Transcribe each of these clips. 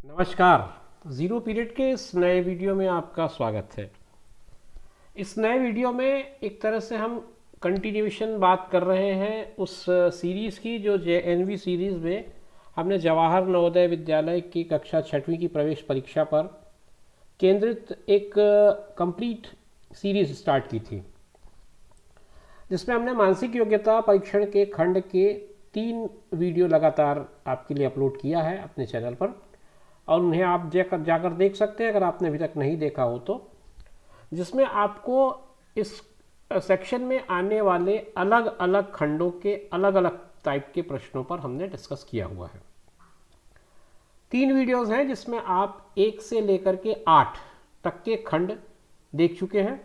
नमस्कार। Zero period के इस नए वीडियो में आपका स्वागत है। इस नए वीडियो में एक तरह से हम कंटिन्यूएशन बात कर रहे हैं उस सीरीज़ की जो JNV सीरीज़ में हमने जवाहर नवोदय विद्यालय की कक्षा 6वीं की प्रवेश परीक्षा पर केंद्रित एक कंप्लीट सीरीज़ स्टार्ट की थी, जिसमें हमने मानसिक योग्यता परीक्षण के खंड के 3 वीडियो लगातार आपके लिए अपलोड किया है अपने चैनल पर, और उन्हें आप जाकर देख सकते हैं अगर आपने अभी तक नहीं देखा हो तो, जिसमें आपको इस सेक्शन में आने वाले अलग अलग खंडों के अलग अलग टाइप के प्रश्नों पर हमने डिस्कस किया हुआ है। 3 वीडियोस हैं जिसमें आप 1 से लेकर के 8 तक के खंड देख चुके हैं।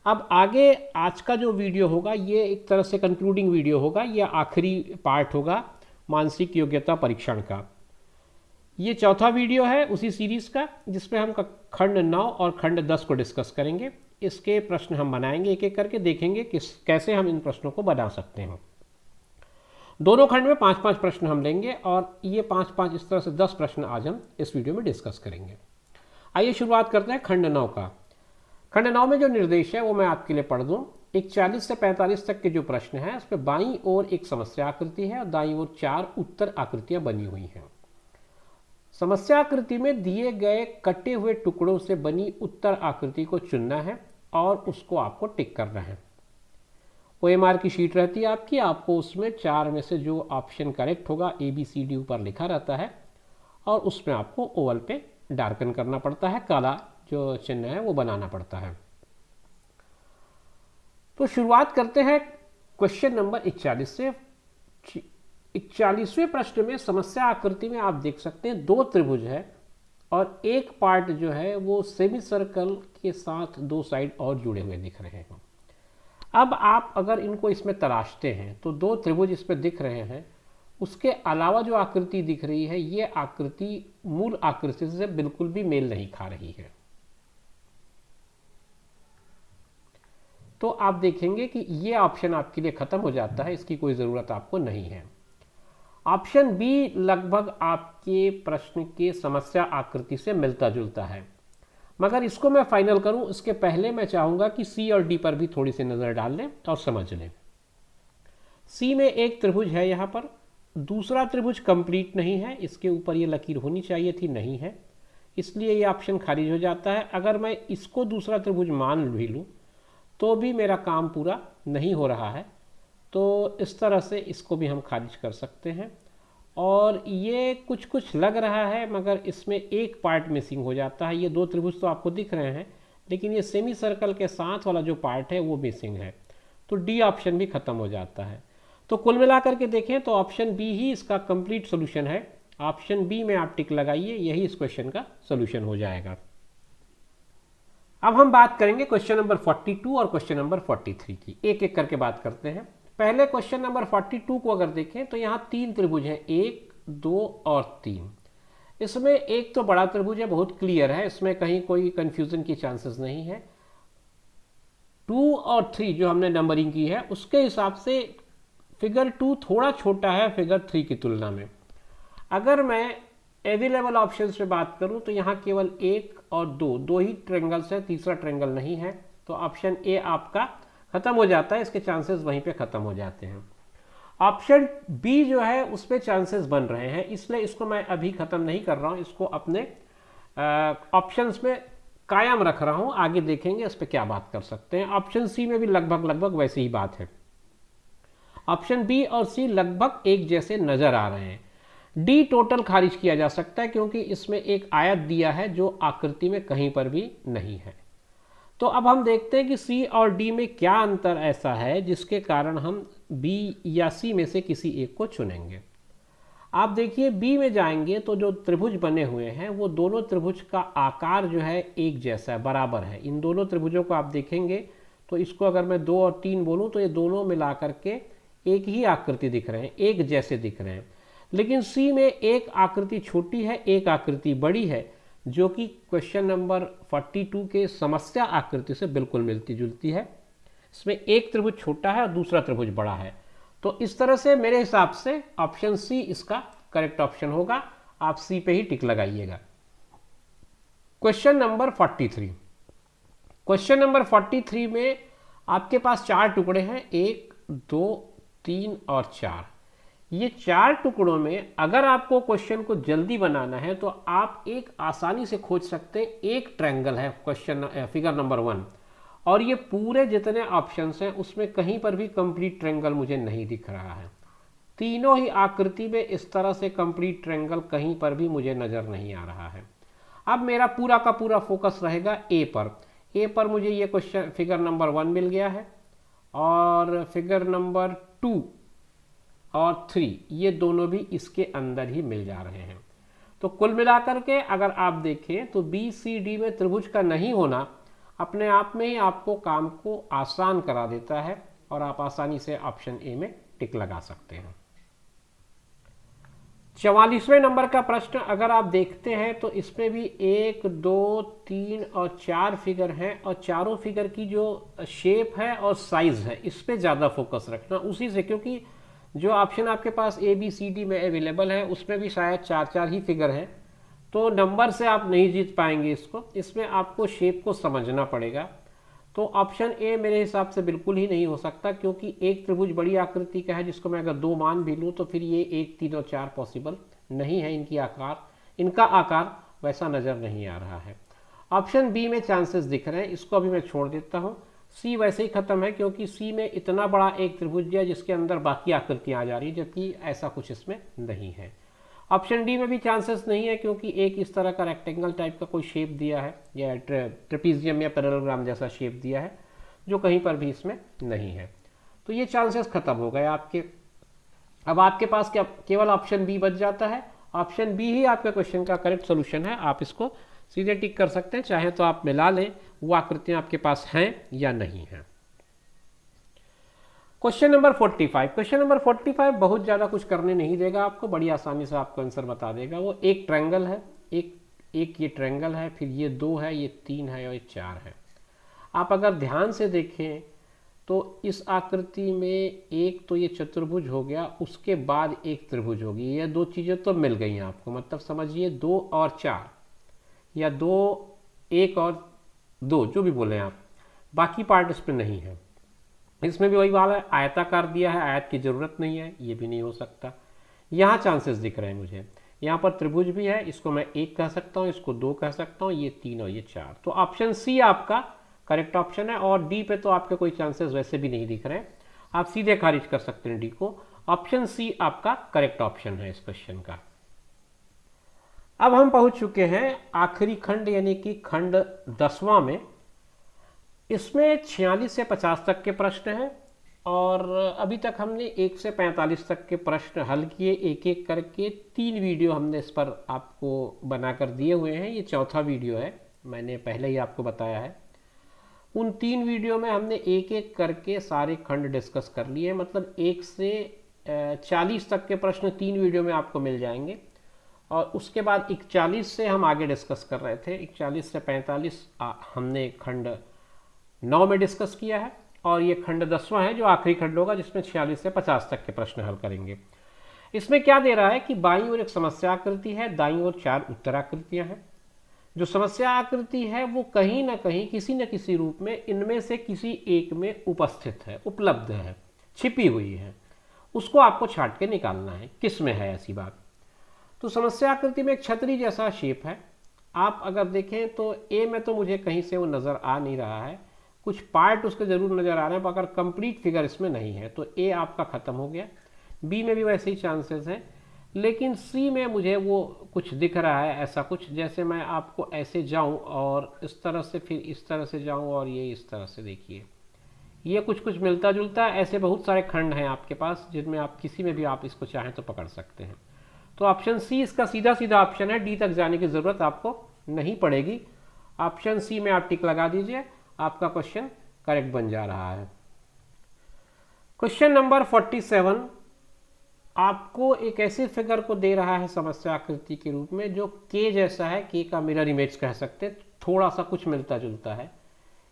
अब आगे आज का जो वीडियो होगा ये एक तरह से कंक्लूडिंग वीडियो होगा, यह आखिरी पार्ट होगा मानसिक योग्यता परीक्षण का। ये चौथा वीडियो है उसी सीरीज़ का, जिसमें हम खंड 9 और खंड 10 को डिस्कस करेंगे। इसके प्रश्न हम बनाएंगे, एक एक करके देखेंगे कैसे हम इन प्रश्नों को बना सकते हैं। दोनों खंड में 5-5 प्रश्न हम लेंगे और ये 5-5 इस तरह से 10 प्रश्न आज हम इस वीडियो में डिस्कस करेंगे। आइए शुरुआत करते हैं खंड 9 का। खंड 9 में जो निर्देश है वो मैं आपके लिए पढ़ दूँ। एक 40 से 45 तक के जो प्रश्न हैं उस पर बाईं ओर एक समस्या आकृति है और दाईं ओर 4 उत्तर आकृतियाँ बनी हुई हैं। समस्या आकृति में दिए गए कटे हुए टुकड़ों से बनी उत्तर आकृति को चुनना है और उसको आपको टिक करना है। OMR की शीट रहती है आपको उसमें 4 में से जो ऑप्शन करेक्ट होगा ABCD ऊपर लिखा रहता है और उसमें आपको ओवल पे डार्कन करना पड़ता है, काला जो चिन्ह है वो बनाना पड़ता है। तो शुरुआत करते हैं क्वेश्चन नंबर 41 से। 41वें प्रश्न में समस्या आकृति में आप देख सकते हैं 2 त्रिभुज है और एक पार्ट जो है वो सेमी सर्कल के साथ 2 साइड और जुड़े हुए दिख रहे हैं। अब आप अगर इनको इसमें तराशते हैं तो 2 त्रिभुज इस पर दिख रहे हैं, उसके अलावा जो आकृति दिख रही है ये आकृति मूल आकृति से बिल्कुल भी मेल नहीं खा रही है। तो आप देखेंगे कि ये ऑप्शन आपके लिए खत्म हो जाता है, इसकी कोई ज़रूरत आपको नहीं है। ऑप्शन बी लगभग आपके प्रश्न के समस्या आकृति से मिलता जुलता है, मगर इसको मैं फाइनल करूं इसके पहले मैं चाहूंगा कि सी और डी पर भी थोड़ी सी नज़र डाल लें और समझ लें। सी में एक त्रिभुज है, यहाँ पर दूसरा त्रिभुज कंप्लीट नहीं है, इसके ऊपर ये लकीर होनी चाहिए थी, नहीं है, इसलिए ये ऑप्शन खारिज हो जाता है। अगर मैं इसको दूसरा त्रिभुज मान भी लूँ तो भी मेरा काम पूरा नहीं हो रहा है, तो इस तरह से इसको भी हम खारिज कर सकते हैं। और ये कुछ लग रहा है मगर इसमें एक पार्ट मिसिंग हो जाता है। ये 2 त्रिभुज तो आपको दिख रहे हैं लेकिन ये सेमी सर्कल के साथ वाला जो पार्ट है वो मिसिंग है, तो डी ऑप्शन भी खत्म हो जाता है। तो कुल मिलाकर के देखें तो ऑप्शन बी ही इसका कंप्लीट सोल्यूशन है। ऑप्शन बी में आप टिक लगाइए, यही इस क्वेश्चन का सोल्यूशन हो जाएगा। अब हम बात करेंगे क्वेश्चन नंबर 42 और क्वेश्चन नंबर 43 की, एक एक करके बात करते हैं। पहले क्वेश्चन नंबर 42 को अगर देखें तो यहाँ 3 त्रिभुज हैं, 1, 2 और 3। इसमें एक तो बड़ा त्रिभुज है, बहुत क्लियर है, इसमें कहीं कोई कंफ्यूजन की चांसेस नहीं है। 2 और 3 जो हमने नंबरिंग की है उसके हिसाब से फिगर 2 थोड़ा छोटा है फिगर 3 की तुलना में। अगर मैं अवेलेबल ऑप्शंस पे बात करूं तो यहाँ केवल 1 और 2 ही ट्रेंगल्स है, तीसरा ट्रेंगल नहीं है, तो ऑप्शन ए आपका खत्म हो जाता है, इसके चांसेस वहीं पे खत्म हो जाते हैं। ऑप्शन बी जो है उस पर चांसेस बन रहे हैं, इसलिए इसको मैं अभी खत्म नहीं कर रहा हूँ, इसको अपने ऑप्शंस में कायम रख रहा हूँ, आगे देखेंगे इस पर क्या बात कर सकते हैं। ऑप्शन सी में भी लगभग वैसी ही बात है। ऑप्शन बी और सी लगभग एक जैसे नजर आ रहे हैं। डी टोटल खारिज किया जा सकता है क्योंकि इसमें एक आयत दिया है जो आकृति में कहीं पर भी नहीं है। तो अब हम देखते हैं कि सी और डी में क्या अंतर ऐसा है जिसके कारण हम बी या सी में से किसी एक को चुनेंगे। आप देखिए बी में जाएंगे तो जो त्रिभुज बने हुए हैं वो दोनों त्रिभुज का आकार जो है एक जैसा है, बराबर है। इन दोनों त्रिभुजों को आप देखेंगे तो इसको अगर मैं 2 और 3 बोलूँ तो ये दोनों मिला करके एक ही आकृति दिख रहे हैं, एक जैसे दिख रहे हैं। लेकिन सी में एक आकृति छोटी है, एक आकृति बड़ी है, जो कि क्वेश्चन नंबर 42 के समस्या आकृति से बिल्कुल मिलती जुलती है। इसमें एक त्रिभुज छोटा है और दूसरा त्रिभुज बड़ा है, तो इस तरह से मेरे हिसाब से ऑप्शन सी इसका करेक्ट ऑप्शन होगा। आप सी पे ही टिक लगाइएगा। Question number 43। क्वेश्चन नंबर 43 में आपके पास 4 टुकड़े हैं, 1 2 3 और 4। ये 4 टुकड़ों में अगर आपको क्वेश्चन को जल्दी बनाना है तो आप एक आसानी से खोज सकते हैं। एक ट्रायंगल है क्वेश्चन फिगर नंबर 1, और ये पूरे जितने ऑप्शंस हैं उसमें कहीं पर भी कंप्लीट ट्रायंगल मुझे नहीं दिख रहा है। तीनों ही आकृति में इस तरह से कंप्लीट ट्रायंगल कहीं पर भी मुझे नजर नहीं आ रहा है। अब मेरा पूरा का पूरा फोकस रहेगा ए पर। ए पर मुझे ये क्वेश्चन फिगर नंबर 1 मिल गया है, और फिगर नंबर 2 और 3 ये दोनों भी इसके अंदर ही मिल जा रहे हैं। तो कुल मिलाकर के अगर आप देखें तो बी सी डी में त्रिभुज का नहीं होना अपने आप में ही आपको काम को आसान करा देता है, और आप आसानी से ऑप्शन ए में टिक लगा सकते हैं। 44वें नंबर का प्रश्न अगर आप देखते हैं तो इसमें भी 1 2 3 और 4 फिगर हैं, और चारों फिगर की जो शेप है और साइज है इस पे ज़्यादा फोकस रखना उसी से, क्योंकि जो ऑप्शन आपके पास ए बी सी डी में अवेलेबल है उसमें भी शायद 4 ही फिगर है, तो नंबर से आप नहीं जीत पाएंगे इसको। इसमें आपको शेप को समझना पड़ेगा। तो ऑप्शन ए मेरे हिसाब से बिल्कुल ही नहीं हो सकता, क्योंकि एक त्रिभुज बड़ी आकृति का है जिसको मैं अगर 2 मान भी लूँ तो फिर ये 1 3 और 4 पॉसिबल नहीं है। इनका आकार वैसा नज़र नहीं आ रहा है। ऑप्शन बी में चांसेस दिख रहे हैं, इसको अभी मैं छोड़ देता हूँ। सी वैसे ही खत्म है, क्योंकि सी में इतना बड़ा एक त्रिभुज दिया जिसके अंदर बाकी आकृतियाँ आ जा रही है, जबकि ऐसा कुछ इसमें नहीं है। ऑप्शन डी में भी चांसेस नहीं है, क्योंकि एक इस तरह का रेक्टेंगल टाइप का कोई शेप दिया है, या ट्रेपीजियम या पैरेललोग्राम जैसा शेप दिया है, जो कहीं पर भी इसमें नहीं है। तो ये चांसेस खत्म हो गए आपके। अब आपके पास क्या केवल ऑप्शन बी बच जाता है। ऑप्शन बी ही आपके क्वेश्चन का करेक्ट सोल्यूशन है। आप इसको सीधे टिक कर सकते हैं, चाहे तो आप मिला लें वो आकृतियां आपके पास हैं या नहीं हैं। Question number 45। क्वेश्चन नंबर 45 बहुत ज़्यादा कुछ करने नहीं देगा आपको, बड़ी आसानी से आपको आंसर बता देगा। वो एक ट्रायंगल है, एक ये ट्रायंगल है, फिर ये 2 है, ये 3 है और ये 4 है। आप अगर ध्यान से देखें तो इस आकृति में एक तो ये चतुर्भुज हो गया, उसके बाद एक त्रिभुज होगी। ये 2 चीज़ें तो मिल गई हैं आपको, मतलब समझिए 2 और 4 या 2 1 और 2 जो भी बोले आप, बाकी पार्ट इसमें नहीं है। इसमें भी वही वाला है, आयताकार दिया है, आयत की ज़रूरत नहीं है, ये भी नहीं हो सकता। यहाँ चांसेस दिख रहे हैं मुझे, यहाँ पर त्रिभुज भी है, इसको मैं 1 कह सकता हूँ, इसको 2 कह सकता हूँ, ये 3 और ये 4। तो ऑप्शन सी आपका करेक्ट ऑप्शन है, और डी पे तो आपके कोई चांसेस वैसे भी नहीं दिख रहे हैं, आप सीधे खारिज कर सकते हैं डी को। ऑप्शन सी आपका करेक्ट ऑप्शन है इस क्वेश्चन का। अब हम पहुंच चुके हैं आखिरी खंड, यानी कि खंड 10वां में। इसमें 46 से 50 तक के प्रश्न हैं, और अभी तक हमने 1 से 45 तक के प्रश्न हल किए, एक एक करके 3 वीडियो हमने इस पर आपको बनाकर दिए हुए हैं। ये चौथा वीडियो है, मैंने पहले ही आपको बताया है। उन 3 वीडियो में हमने एक एक करके सारे खंड डिस्कस कर लिए, मतलब 1 से 40 तक के प्रश्न 3 वीडियो में आपको मिल जाएंगे, और उसके बाद 41 से हम आगे डिस्कस कर रहे थे। 41 से 45 हमने खंड 9 में डिस्कस किया है, और ये खंड 10वां है जो आखिरी खंड होगा, जिसमें 46 से 50 तक के प्रश्न हल करेंगे। इसमें क्या दे रहा है कि बाईं ओर एक समस्या आकृति है, दाईं ओर 4 उत्तराकृतियां हैं। जो समस्या आकृति है वो कहीं ना कहीं किसी न किसी रूप में इनमें से किसी एक में उपस्थित है, उपलब्ध है, छिपी हुई है, उसको आपको छांट के निकालना है किस में है ऐसी बात। तो समस्या आकृति में एक छतरी जैसा शेप है। आप अगर देखें तो ए में तो मुझे कहीं से वो नज़र आ नहीं रहा है, कुछ पार्ट उसके ज़रूर नज़र आ रहे हैं, पर अगर कंप्लीट फिगर इसमें नहीं है तो ए आपका ख़त्म हो गया। बी में भी वैसे ही चांसेस हैं, लेकिन सी में मुझे वो कुछ दिख रहा है, ऐसा कुछ जैसे मैं आपको ऐसे जाऊं और इस तरह से फिर इस तरह से जाऊं और ये इस तरह से, देखिए ये कुछ कुछ मिलता जुलता है। ऐसे बहुत सारे खंड हैं आपके पास जिनमें आप किसी में भी आप इसको चाहें तो पकड़ सकते हैं। तो ऑप्शन सी इसका सीधा सीधा ऑप्शन है, डी तक जाने की ज़रूरत आपको नहीं पड़ेगी। ऑप्शन सी में आप टिक लगा दीजिए, आपका क्वेश्चन करेक्ट बन जा रहा है। क्वेश्चन नंबर 47 आपको एक ऐसे फिगर को दे रहा है समस्या आकृति के रूप में जो के जैसा है, के का मिरर इमेज कह सकते, थोड़ा सा कुछ मिलता जुलता है।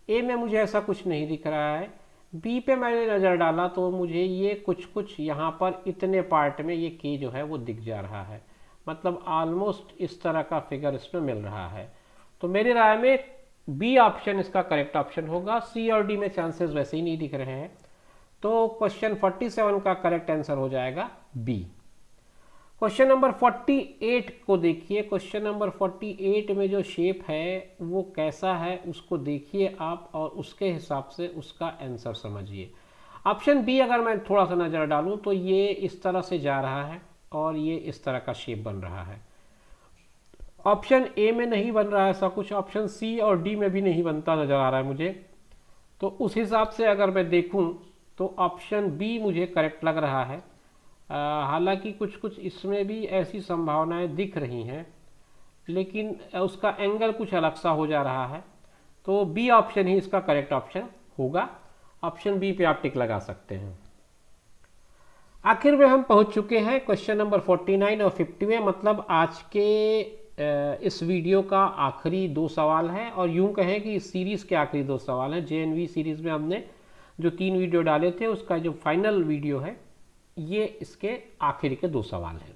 ए में मुझे ऐसा कुछ नहीं दिख रहा है। बी पे मैंने नज़र डाला तो मुझे ये कुछ कुछ यहाँ पर इतने पार्ट में ये के जो है वो दिख जा रहा है, मतलब ऑलमोस्ट इस तरह का फिगर इसमें मिल रहा है। तो मेरी राय में बी ऑप्शन इसका करेक्ट ऑप्शन होगा। सी और डी में चांसेस वैसे ही नहीं दिख रहे हैं, तो क्वेश्चन 47 का करेक्ट आंसर हो जाएगा बी। क्वेश्चन नंबर 48 को देखिए। क्वेश्चन नंबर 48 में जो शेप है वो कैसा है उसको देखिए आप, और उसके हिसाब से उसका आंसर समझिए। ऑप्शन बी अगर मैं थोड़ा सा नज़र डालूं तो ये इस तरह से जा रहा है और ये इस तरह का शेप बन रहा है। ऑप्शन ए में नहीं बन रहा है ऐसा कुछ, ऑप्शन सी और डी में भी नहीं बनता नज़र आ रहा है मुझे। तो उस हिसाब से अगर मैं देखूं तो ऑप्शन बी मुझे करेक्ट लग रहा है। हालांकि कुछ कुछ इसमें भी ऐसी संभावनाएं दिख रही हैं, लेकिन उसका एंगल कुछ अलग सा हो जा रहा है। तो बी ऑप्शन ही इसका करेक्ट ऑप्शन होगा। ऑप्शन बी पे आप टिक लगा सकते हैं। आखिर में हम पहुंच चुके हैं क्वेश्चन नंबर 49 और 50 में, मतलब आज के इस वीडियो का आखिरी 2 सवाल हैं, और यूं कहें कि इस सीरीज़ के आखिरी 2 सवाल हैं। जेएनवी सीरीज़ में हमने जो 3 वीडियो डाले थे उसका जो फाइनल वीडियो है ये इसके आखिर के 2 सवाल हैं।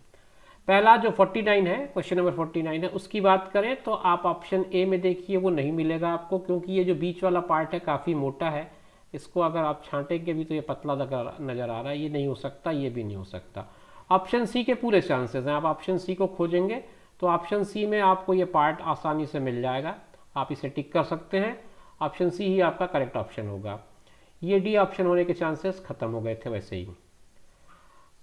पहला जो 49 है, क्वेश्चन नंबर 49 है, उसकी बात करें तो आप ऑप्शन ए में देखिए वो नहीं मिलेगा आपको, क्योंकि ये जो बीच वाला पार्ट है काफ़ी मोटा है। इसको अगर आप छांटेंगे भी तो ये पतला नज़र आ रहा है, ये नहीं हो सकता, ये भी नहीं हो सकता। ऑप्शन सी के पूरे चांसेस हैं। आप ऑप्शन सी को खोजेंगे तो ऑप्शन सी में आपको ये पार्ट आसानी से मिल जाएगा, आप इसे टिक कर सकते हैं। ऑप्शन सी ही आपका करेक्ट ऑप्शन होगा। ये डी ऑप्शन होने के चांसेस खत्म हो गए थे वैसे ही।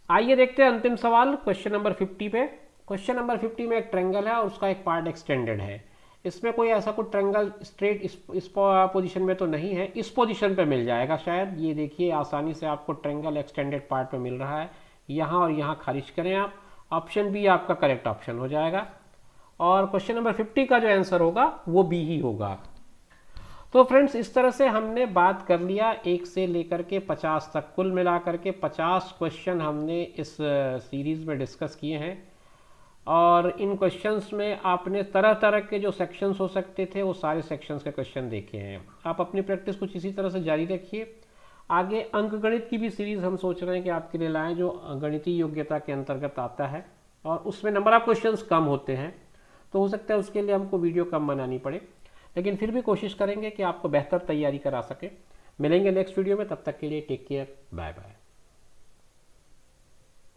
आइए देखते हैं अंतिम सवाल क्वेश्चन नंबर 50 पे। क्वेश्चन नंबर 50 में एक ट्रायंगल है और उसका एक पार्ट एक्सटेंडेड है। इसमें कोई ऐसा कोई ट्रायंगल स्ट्रेट इस पोजीशन में तो नहीं है, इस पोजीशन पे मिल जाएगा शायद। ये देखिए आसानी से आपको ट्रायंगल एक्सटेंडेड पार्ट पे मिल रहा है। यहाँ और यहाँ खारिज करें आप, ऑप्शन बी आपका करेक्ट ऑप्शन हो जाएगा। और क्वेश्चन नंबर 50 का जो आंसर होगा वो बी ही होगा। तो फ्रेंड्स इस तरह से हमने बात कर लिया 1 से लेकर के 50 तक, कुल मिलाकर के 50 क्वेश्चन हमने इस सीरीज़ में डिस्कस किए हैं। और इन क्वेश्चंस में आपने तरह तरह के जो सेक्शंस हो सकते थे वो सारे सेक्शंस के क्वेश्चन देखे हैं। आप अपनी प्रैक्टिस कुछ इसी तरह से जारी रखिए। आगे अंकगणित की भी सीरीज़ हम सोच रहे हैं कि आपके लिए लाएँ, जो गणितीय योग्यता के अंतर्गत आता है और उसमें नंबर ऑफ क्वेश्चंस कम होते हैं, तो हो सकता है उसके लिए हमको वीडियो कम बनानी पड़े, लेकिन फिर भी कोशिश करेंगे कि आपको बेहतर तैयारी करा सके। मिलेंगे नेक्स्ट वीडियो में, तब तक के लिए टेक केयर, बाय बाय।